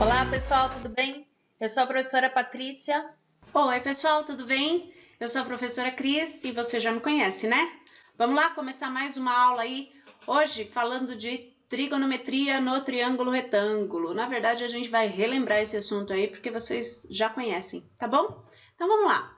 Olá pessoal, tudo bem? Eu sou a professora Patrícia. Oi pessoal, tudo bem? Eu sou a professora Cris e você já me conhece, né? Vamos lá começar mais uma aula aí, hoje falando de trigonometria no triângulo retângulo. Na verdade, a gente vai relembrar esse assunto aí porque vocês já conhecem, tá bom? Então vamos lá.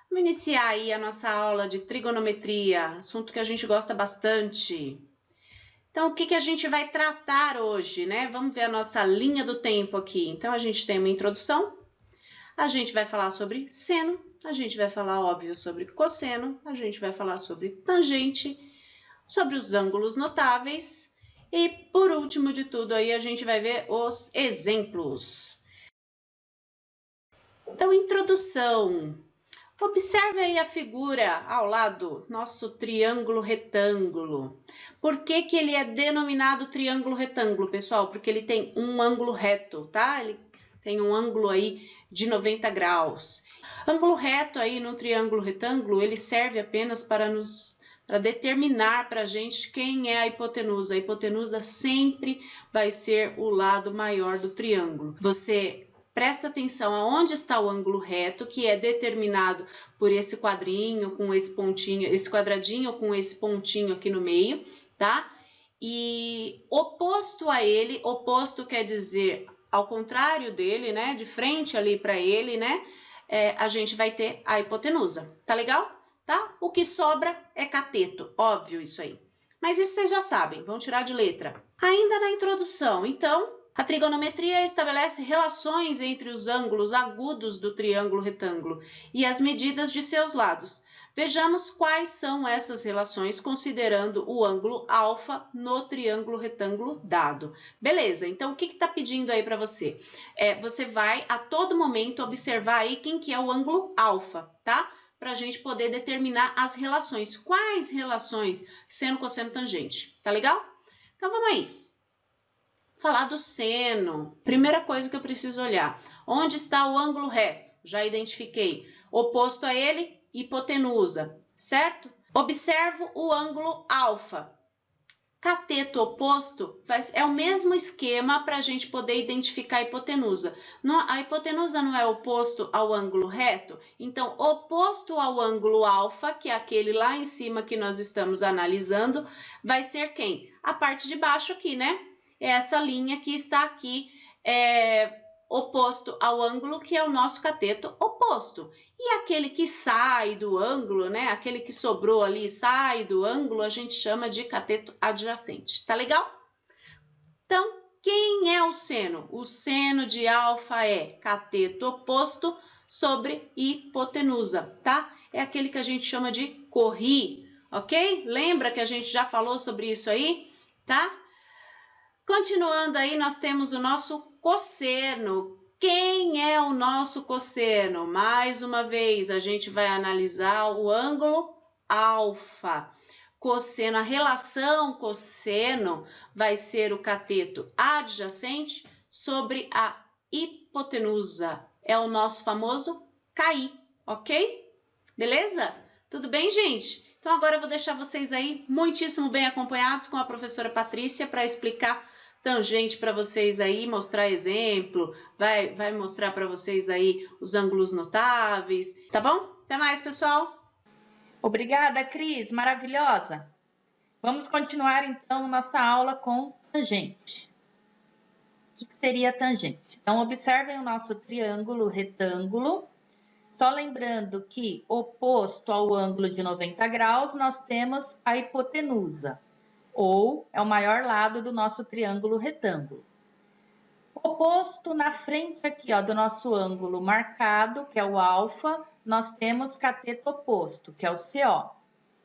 Vamos iniciar aí a nossa aula de trigonometria, assunto que a gente gosta bastante. Então, o que a gente vai tratar hoje, né? Vamos ver a nossa linha do tempo aqui. Então, a gente tem uma introdução, a gente vai falar sobre seno, a gente vai falar, óbvio, sobre cosseno, a gente vai falar sobre tangente, sobre os ângulos notáveis e, por último de tudo, aí a gente vai ver os exemplos. Então, introdução. Observe aí a figura ao lado, nosso triângulo retângulo. Por que ele é denominado triângulo retângulo, pessoal? Porque ele tem um ângulo reto, tá? Ele tem um ângulo aí de 90 graus. Ângulo reto aí no triângulo retângulo, ele serve apenas para determinar para a gente quem é a hipotenusa. A hipotenusa sempre vai ser o lado maior do triângulo. Você presta atenção aonde está o ângulo reto, que é determinado por esse quadrinho com esse pontinho, esse quadradinho com esse pontinho aqui no meio, tá? E oposto a ele, oposto quer dizer ao contrário dele, né? De frente ali para ele, né? A gente vai ter a hipotenusa, tá legal? Tá? O que sobra é cateto, óbvio isso aí. Mas isso vocês já sabem, vão tirar de letra. Ainda na introdução, então, a trigonometria estabelece relações entre os ângulos agudos do triângulo retângulo e as medidas de seus lados. Vejamos quais são essas relações considerando o ângulo alfa no triângulo retângulo dado. Beleza, então o que está pedindo aí para você? Você vai a todo momento observar aí quem que é o ângulo alfa, tá? Para a gente poder determinar as relações. Quais relações? Seno, cosseno, tangente. Tá legal? Então vamos aí. Falar do seno. Primeira coisa que eu preciso olhar. Onde está o ângulo reto? Já identifiquei. Oposto a ele, hipotenusa, certo? Observo o ângulo alfa. Cateto oposto é o mesmo esquema para a gente poder identificar a hipotenusa. A hipotenusa não é oposto ao ângulo reto? Então, oposto ao ângulo alfa, que é aquele lá em cima que nós estamos analisando, vai ser quem? A parte de baixo aqui, né? É essa linha que está aqui, oposto ao ângulo, que é o nosso cateto oposto. E aquele que sai do ângulo, né? Aquele que sobrou ali, sai do ângulo, a gente chama de cateto adjacente. Tá legal? Então, quem é o seno? O seno de alfa é cateto oposto sobre hipotenusa, tá? É aquele que a gente chama de corri, ok? Lembra que a gente já falou sobre isso aí, tá? Continuando aí, nós temos o nosso cosseno. Quem é o nosso cosseno? Mais uma vez, a gente vai analisar o ângulo alfa. Cosseno, a relação cosseno vai ser o cateto adjacente sobre a hipotenusa. É o nosso famoso CAI, ok? Beleza? Tudo bem, gente? Então agora eu vou deixar vocês aí muitíssimo bem acompanhados com a professora Patrícia para explicar tangente para vocês aí, mostrar exemplo, vai mostrar para vocês aí os ângulos notáveis, tá bom? Até mais, pessoal! Obrigada, Cris, maravilhosa! Vamos continuar então nossa aula com tangente. O que seria tangente? Então, observem o nosso triângulo retângulo. Só lembrando que oposto ao ângulo de 90 graus, nós temos a hipotenusa, ou é o maior lado do nosso triângulo retângulo. Oposto na frente aqui, ó, do nosso ângulo marcado, que é o alfa, nós temos cateto oposto, que é o CO.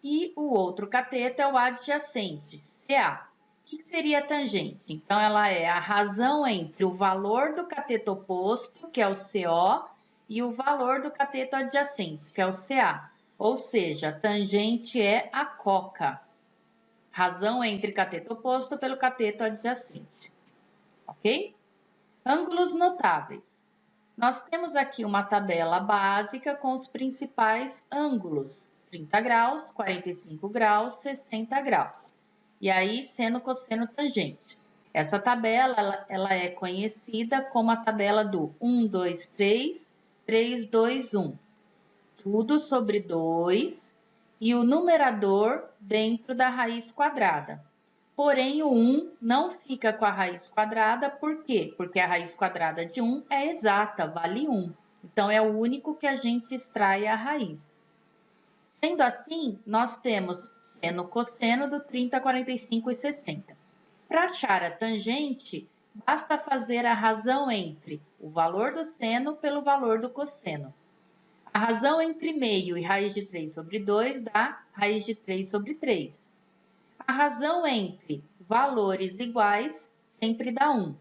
E o outro cateto é o adjacente, CA. O que seria a tangente? Então, ela é a razão entre o valor do cateto oposto, que é o CO, e o valor do cateto adjacente, que é o CA. Ou seja, a tangente é a coca. Razão entre cateto oposto pelo cateto adjacente. Ok? Ângulos notáveis. Nós temos aqui uma tabela básica com os principais ângulos, 30 graus, 45 graus, 60 graus. E aí, seno, cosseno, tangente. Essa tabela, ela é conhecida como a tabela do 1, 2, 3, 3, 2, 1. Tudo sobre 2 e o numerador dentro da raiz quadrada. Porém, o 1 não fica com a raiz quadrada, por quê? Porque a raiz quadrada de 1 é exata, vale 1. Então, é o único que a gente extrai a raiz. Sendo assim, nós temos seno, cosseno do 30, 45 e 60. Para achar a tangente, basta fazer a razão entre o valor do seno pelo valor do cosseno. A razão entre meio e raiz de 3 sobre 2 dá raiz de 3 sobre 3. A razão entre valores iguais sempre dá 1.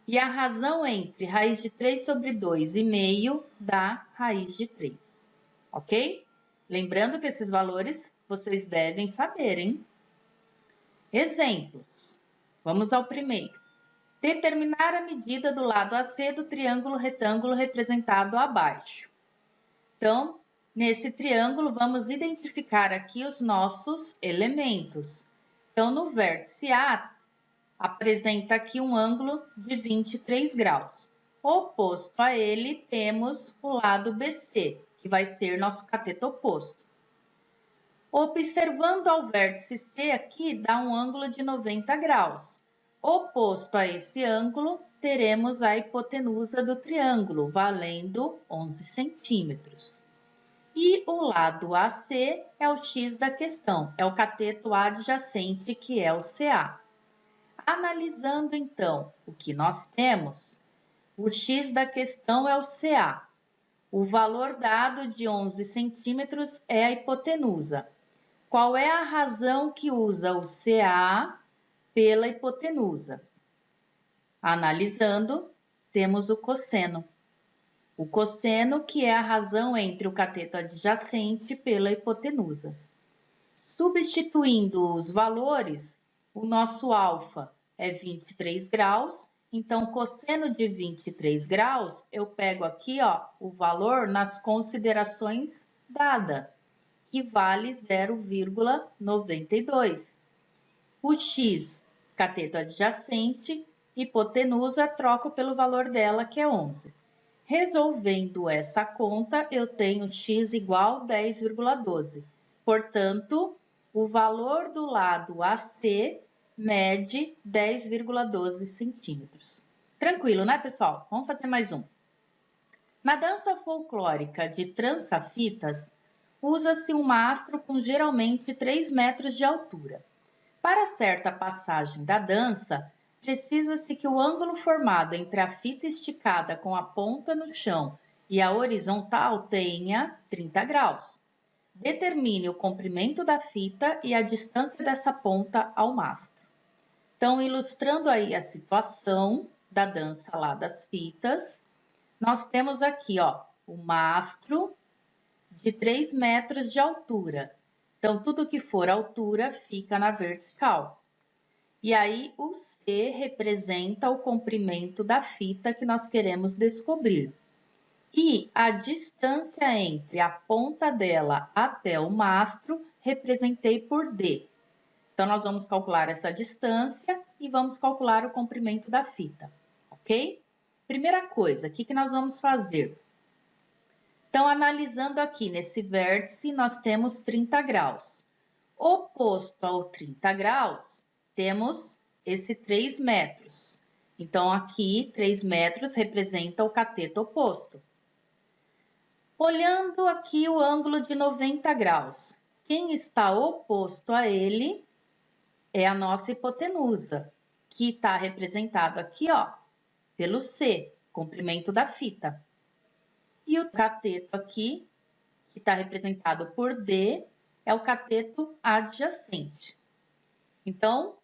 E a razão entre raiz de 3 sobre 2 e meio dá raiz de 3. Ok? Lembrando que esses valores vocês devem saber, hein? Exemplos. Vamos ao primeiro. Determinar a medida do lado AC do triângulo retângulo representado abaixo. Então, nesse triângulo, vamos identificar aqui os nossos elementos. Então, no vértice A, apresenta aqui um ângulo de 23 graus. Oposto a ele, temos o lado BC, que vai ser nosso cateto oposto. Observando ao vértice C aqui, dá um ângulo de 90 graus. Oposto a esse ângulo, teremos a hipotenusa do triângulo, valendo 11 centímetros. E o lado AC é o X da questão, é o cateto adjacente, que é o CA. Analisando, então, o que nós temos, o X da questão é o CA. O valor dado de 11 centímetros é a hipotenusa. Qual é a razão que usa o CA pela hipotenusa? Analisando, temos o cosseno. O cosseno, que é a razão entre o cateto adjacente pela hipotenusa. Substituindo os valores, o nosso alfa é 23 graus, então cosseno de 23 graus, eu pego aqui o valor nas considerações dada, que vale 0,92. O x, cateto adjacente, hipotenusa, troco pelo valor dela, que é 11. Resolvendo essa conta, eu tenho x igual a 10,12. Portanto, o valor do lado AC mede 10,12 centímetros. Tranquilo, né, pessoal? Vamos fazer mais um. Na dança folclórica de trança-fitas, usa-se um mastro com geralmente 3 metros de altura. Para certa passagem da dança, precisa-se que o ângulo formado entre a fita esticada com a ponta no chão e a horizontal tenha 30 graus. Determine o comprimento da fita e a distância dessa ponta ao mastro. Então, ilustrando aí a situação da dança lá das fitas, nós temos aqui, o mastro de 3 metros de altura. Então, tudo que for altura fica na vertical. E aí, o C representa o comprimento da fita que nós queremos descobrir. E a distância entre a ponta dela até o mastro, representei por D. Então, nós vamos calcular essa distância e vamos calcular o comprimento da fita, ok? Primeira coisa, o que nós vamos fazer? Então, analisando aqui nesse vértice, nós temos 30 graus. Oposto ao 30 graus, temos esse 3 metros. Então, aqui, 3 metros representa o cateto oposto. Olhando aqui o ângulo de 90 graus, quem está oposto a ele é a nossa hipotenusa, que está representado aqui, pelo C, comprimento da fita. E o cateto aqui, que está representado por D, é o cateto adjacente. Então,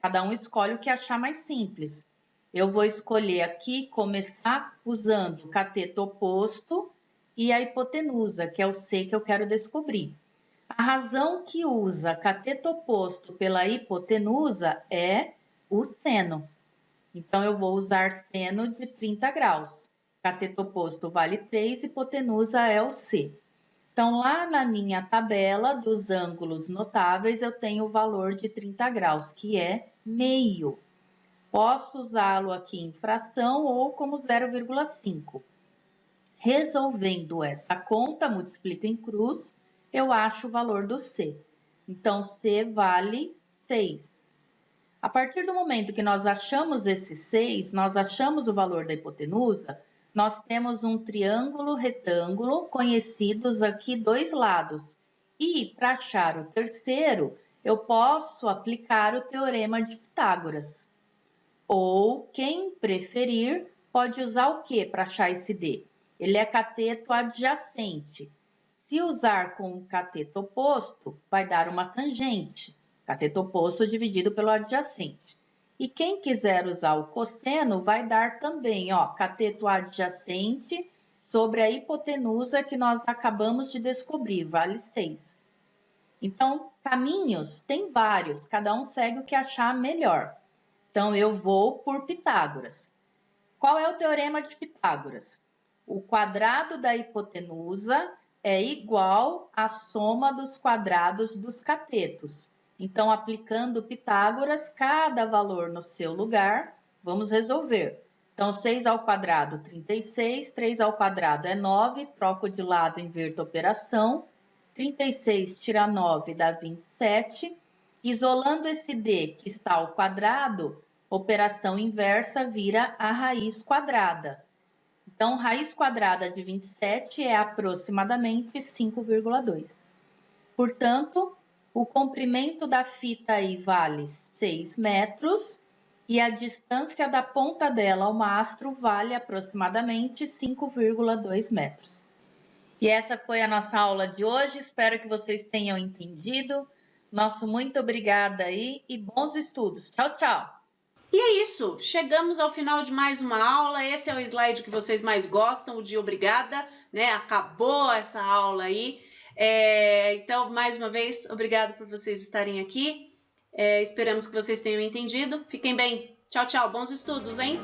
cada um escolhe o que achar mais simples. Eu vou escolher aqui começar usando o cateto oposto e a hipotenusa, que é o C que eu quero descobrir. A razão que usa cateto oposto pela hipotenusa é o seno. Então, eu vou usar seno de 30 graus. cateto oposto vale 3, hipotenusa é o C. Então, lá na minha tabela dos ângulos notáveis, eu tenho o valor de 30 graus, que é meio. Posso usá-lo aqui em fração ou como 0,5. Resolvendo essa conta, multiplico em cruz, eu acho o valor do C. Então, C vale 6. A partir do momento que nós achamos esse 6, nós achamos o valor da hipotenusa, nós temos um triângulo retângulo, conhecidos aqui dois lados. E, para achar o terceiro, eu posso aplicar o teorema de Pitágoras. Ou, quem preferir, pode usar o que para achar esse D? Ele é cateto adjacente. Se usar com o cateto oposto, vai dar uma tangente. Cateto oposto dividido pelo adjacente. E quem quiser usar o cosseno, vai dar também, ó, cateto adjacente sobre a hipotenusa que nós acabamos de descobrir, vale 6. Então, caminhos tem vários, cada um segue o que achar melhor. Então, eu vou por Pitágoras. Qual é o teorema de Pitágoras? O quadrado da hipotenusa é igual à soma dos quadrados dos catetos. Então, aplicando Pitágoras, cada valor no seu lugar, vamos resolver. Então, 6 ao quadrado, 36, 3 ao quadrado é 9, troco de lado, inverto a operação. 36 tira 9 dá 27. Isolando esse D que está ao quadrado, operação inversa vira a raiz quadrada. Então, raiz quadrada de 27 é aproximadamente 5,2. Portanto, o comprimento da fita aí vale 6 metros e a distância da ponta dela ao mastro vale aproximadamente 5,2 metros. E essa foi a nossa aula de hoje, espero que vocês tenham entendido. Nosso muito obrigada aí e bons estudos. Tchau, tchau! E é isso, chegamos ao final de mais uma aula. Esse é o slide que vocês mais gostam, o de obrigada, né? Acabou essa aula aí. Então, mais uma vez, obrigado por vocês estarem aqui. Esperamos que vocês tenham entendido. Fiquem bem. Tchau, tchau. Bons estudos, hein?